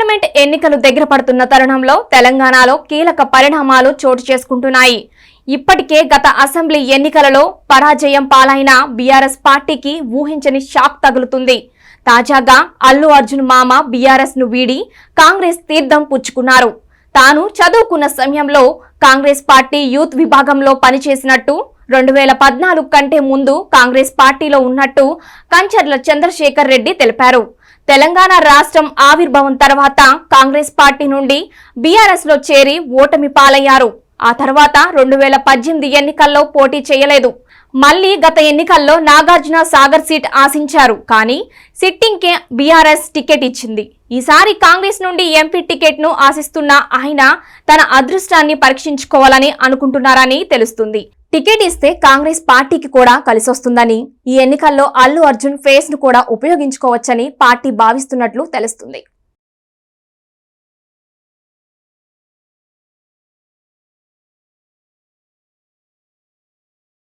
Parliament ఎన్నికలు దగ్గర పడుతున్న తరుణంలో తెలంగాణలో కీలక పరిణామాలు చోటు చేసుకుంటున్నాయి. ఇప్పటికే గత అసెంబ్లీ ఎన్నికలలో పరాజయం పాలైన బీఆర్ఎస్ పార్టీకి ఊహించని షాక్ తగులుతుంది. తాజాగా అల్లు అర్జున్ మామ బీఆర్ఎస్ ను వీడి కాంగ్రెస్ తీర్థం పుచ్చుకున్నారు. తాను చదువుకున్న సమయంలో కాంగ్రెస్ పార్టీ యూత్ విభాగంలో పనిచేసినట్టు, 2014 కంటే ముందు కాంగ్రెస్ పార్టీలో ఉన్నట్టు కంచర్ల చంద్రశేఖర్ రెడ్డి తెలిపారు. తెలంగాణ రాష్ట్రం ఆవిర్భావం తర్వాత కాంగ్రెస్ పార్టీ నుండి బీఆర్ఎస్ లో చేరి ఓటమి పాలయ్యారు. ఆ తర్వాత 2018 ఎన్నికల్లో పోటీ చేయలేదు. మళ్లీ గత ఎన్నికల్లో నాగార్జున సాగర్ సీట్ ఆశించారు. కానీ సిట్టింగ్ కే బీఆర్ఎస్ టికెట్ ఇచ్చింది. ఈసారి కాంగ్రెస్ నుండి ఎంపీ టికెట్ ను ఆశిస్తున్న ఆయన తన అదృష్టాన్ని పరీక్షించుకోవాలని అనుకుంటున్నారని తెలుస్తుంది. టికెట్ ఇస్తే కాంగ్రెస్ పార్టీకి కూడా కలిసొస్తుందని, ఈ ఎన్నికల్లో అల్లు అర్జున్ ఫేస్ ను కూడా ఉపయోగించుకోవచ్చని పార్టీ భావిస్తున్నట్లు తెలుస్తుంది.